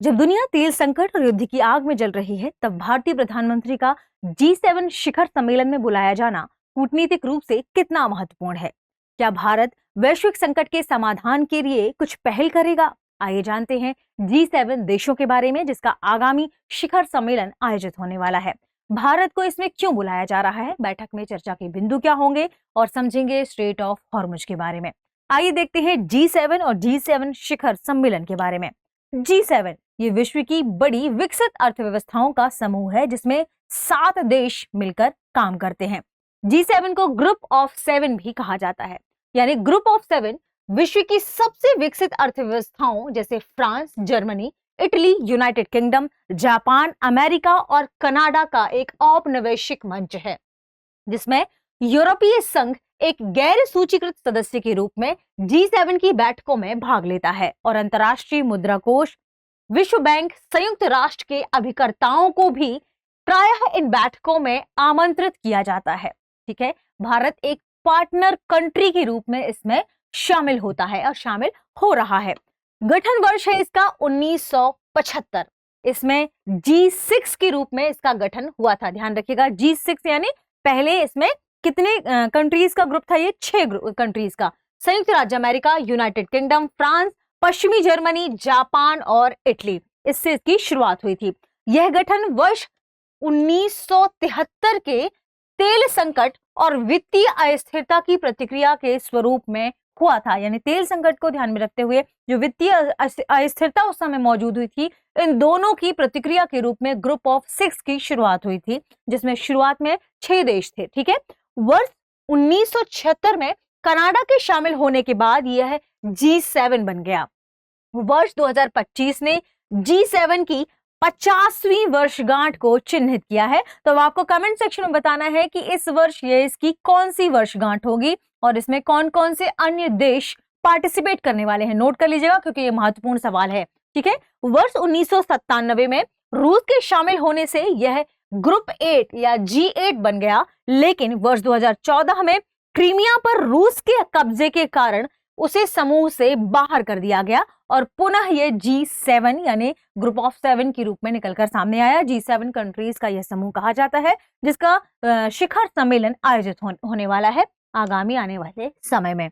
जब दुनिया तेल संकट और युद्ध की आग में जल रही है, तब भारतीय प्रधानमंत्री का G7 शिखर सम्मेलन में बुलाया जाना कूटनीतिक रूप से कितना महत्वपूर्ण है? क्या भारत वैश्विक संकट के समाधान के लिए कुछ पहल करेगा? आइए जानते हैं G7 देशों के बारे में, जिसका आगामी शिखर सम्मेलन आयोजित होने वाला है। भारत को इसमें क्यों बुलाया जा रहा है, बैठक में चर्चा के बिंदु क्या होंगे और समझेंगे स्ट्रेट ऑफ हॉर्मुज के बारे में। आइए देखते हैं G7 और G7 शिखर सम्मेलन के बारे में। G7 ये विश्व की बड़ी विकसित अर्थव्यवस्थाओं का समूह है, जिसमें 7 देश मिलकर काम करते हैं। G7 को ग्रुप ऑफ 7 भी कहा जाता है, यानी ग्रुप ऑफ 7 विश्व की सबसे विकसित अर्थव्यवस्थाओं जैसे France, Germany, Italy, United kingdom, Japan, America और कनाडा का एक औपनिवेशिक मंच है, जिसमें यूरोपीय संघ एक गैर सूचीकृत सदस्य के रूप में G7 की बैठकों में भाग लेता है और अंतर्राष्ट्रीय मुद्रा कोष, विश्व बैंक, संयुक्त राष्ट्र के अभिकर्ताओं को भी प्रायः इन बैठकों में आमंत्रित किया जाता है। ठीक है, भारत एक पार्टनर कंट्री के रूप में इसमें शामिल होता है और शामिल हो रहा है। गठन वर्ष है इसका 1975। इसमें G6 के रूप में इसका गठन हुआ था। ध्यान रखिएगा, G6 यानी पहले इसमें कितने कंट्रीज का ग्रुप था? ये 6 कंट्रीज का। संयुक्त राज्य अमेरिका, यूनाइटेड किंगडम, फ्रांस, पश्चिमी जर्मनी, जापान और इटली, इससे इसकी शुरुआत हुई थी। यह गठन वर्ष 1973 के तेल संकट और वित्तीय अस्थिरता की प्रतिक्रिया के स्वरूप में हुआ था। यानी तेल संकट को ध्यान में रखते हुए जो वित्तीय अस्थिरता उस समय मौजूद हुई थी, इन दोनों की प्रतिक्रिया के रूप में ग्रुप ऑफ 6 की शुरुआत हुई थी, जिसमें शुरुआत में 6 देश थे। ठीक है, वर्ष 1976 में कनाडा के शामिल होने के बाद यह G7 बन गया। वर्ष 2025 ने G7 की 50वीं वर्षगांठ को चिन्हित किया है। तो अब आपको कमेंट सेक्शन में बताना है कि इस वर्ष ये इसकी कौन सी वर्षगांठ होगी और इसमें कौन कौन से अन्य देश पार्टिसिपेट करने वाले हैं। नोट कर लीजिएगा, क्योंकि ये महत्वपूर्ण सवाल है। ठीक है, वर्ष 1997 में रूस के शामिल होने से यह ग्रुप 8 या G8 बन गया, लेकिन वर्ष 2014 में क्रीमिया पर रूस के कब्जे के कारण उसे समूह से बाहर कर दिया गया और पुनः यह G7 यानी ग्रुप ऑफ 7 के रूप में निकलकर सामने आया। G7 कंट्रीज का यह समूह कहा जाता है, जिसका शिखर सम्मेलन आयोजित होने वाला है आगामी आने वाले समय में।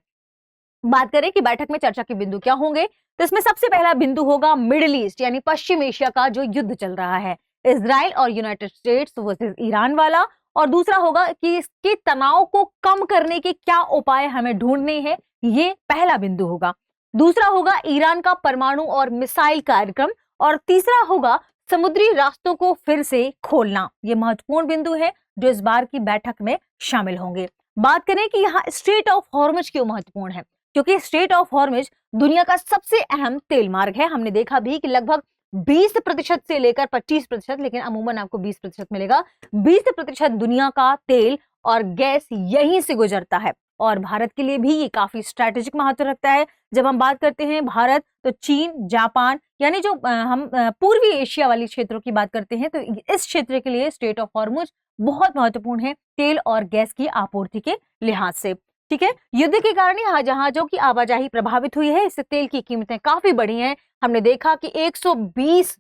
बात करें कि बैठक में चर्चा के बिंदु क्या होंगे, तो इसमें सबसे पहला बिंदु होगा मिडिल ईस्ट यानी पश्चिम एशिया का जो युद्ध चल रहा है, इजराइल और यूनाइटेड स्टेट्स वर्सेस ईरान वाला। और दूसरा होगा कि इसके तनाव को कम करने के क्या उपाय हमें ढूंढने हैं, ये पहला बिंदु होगा। दूसरा होगा ईरान का परमाणु और मिसाइल कार्यक्रम और तीसरा होगा समुद्री रास्तों को फिर से खोलना। ये महत्वपूर्ण बिंदु है जो इस बार की बैठक में शामिल होंगे। बात करें कि यहाँ स्ट्रेट ऑफ हॉर्मुज क्यों महत्वपूर्ण है, क्योंकि स्ट्रेट ऑफ हॉर्मुज दुनिया का सबसे अहम तेल मार्ग है। हमने देखा भी कि लगभग 20% से लेकर 25%, लेकिन अमूमन आपको 20% मिलेगा। 20% दुनिया का तेल और गैस यहीं से गुजरता है और भारत के लिए भी ये काफी स्ट्रैटेजिक महत्व रखता है। जब हम बात करते हैं भारत, तो चीन, जापान यानी जो हम पूर्वी एशिया वाली क्षेत्रों की बात करते हैं, तो इस क्षेत्र के लिए स्ट्रेट ऑफ हॉर्मुज बहुत महत्वपूर्ण है तेल और गैस की आपूर्ति के लिहाज से। ठीक है, युद्ध के कारण जहाजों की आवाजाही प्रभावित हुई है, इससे तेल की कीमतें काफी बढ़ी हैं। हमने देखा कि $120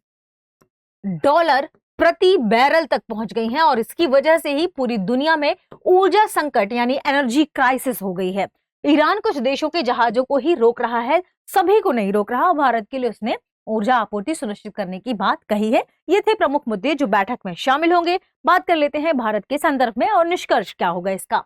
प्रति बैरल तक पहुंच गई हैं और इसकी वजह से ही पूरी दुनिया में ऊर्जा संकट यानी एनर्जी क्राइसिस हो गई है। ईरान कुछ देशों के जहाजों को ही रोक रहा है, सभी को नहीं रोक रहा। भारत के लिए उसने ऊर्जा आपूर्ति सुनिश्चित करने की बात कही है। ये थे प्रमुख मुद्दे जो बैठक में शामिल होंगे। बात कर लेते हैं भारत के संदर्भ में और निष्कर्ष क्या होगा इसका।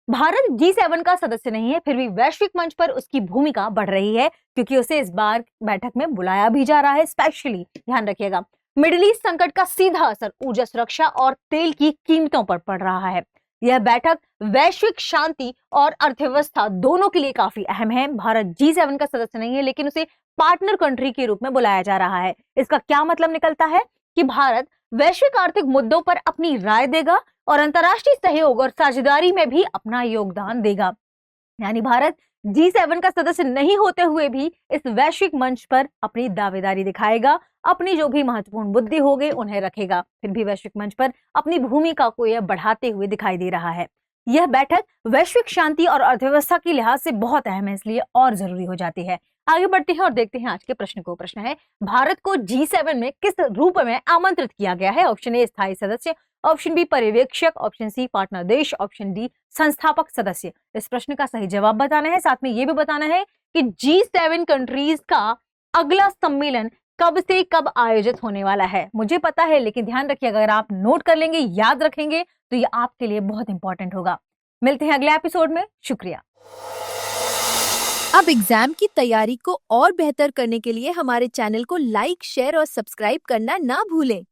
भारत G7 का सदस्य नहीं है, फिर भी वैश्विक मंच पर उसकी भूमिका बढ़ रही है, क्योंकि उसे इस बार बैठक में बुलाया भी जा रहा है। स्पेशली ध्यान रखिएगा, मिडिल ईस्ट संकट का सीधा असर ऊर्जा सुरक्षा और तेल की कीमतों पर पड़ रहा है। यह बैठक वैश्विक शांति और अर्थव्यवस्था दोनों के लिए काफी अहम है। भारत G7 का सदस्य नहीं है, लेकिन उसे पार्टनर कंट्री के रूप में बुलाया जा रहा है। इसका क्या मतलब निकलता है कि भारत वैश्विक आर्थिक मुद्दों पर अपनी राय देगा और अंतर्राष्ट्रीय सहयोग और साझेदारी में भी अपना योगदान देगा। यानी भारत G7 का सदस्य नहीं होते हुए भी इस वैश्विक मंच पर अपनी दावेदारी दिखाएगा, अपनी जो भी महत्वपूर्ण मुद्दे होंगे उन्हें रखेगा, फिर भी वैश्विक मंच पर अपनी भूमिका को यह बढ़ाते हुए दिखाई दे रहा है। यह बैठक वैश्विक शांति और अर्थव्यवस्था के लिहाज से बहुत अहम है, इसलिए और जरूरी हो जाती है। आगे बढ़ते हैं और देखते हैं आज के प्रश्न को। प्रश्न है, भारत को G7 में किस रूप में आमंत्रित किया गया है? ऑप्शन ए स्थायी सदस्य, ऑप्शन बी पर्यवेक्षक, ऑप्शन सी पार्टनर देश, ऑप्शन डी संस्थापक सदस्य। इस प्रश्न का सही जवाब बताना है, साथ में यह भी बताना है कि G7 कंट्रीज का अगला सम्मेलन कब से कब आयोजित होने वाला है। मुझे पता है, लेकिन ध्यान रखिए, अगर आप नोट कर लेंगे, याद रखेंगे, तो ये आपके लिए बहुत इंपॉर्टेंट होगा। मिलते हैं अगले एपिसोड में। शुक्रिया। अब एग्जाम की तैयारी को और बेहतर करने के लिए हमारे चैनल को लाइक, शेयर और सब्सक्राइब करना ना भूलें।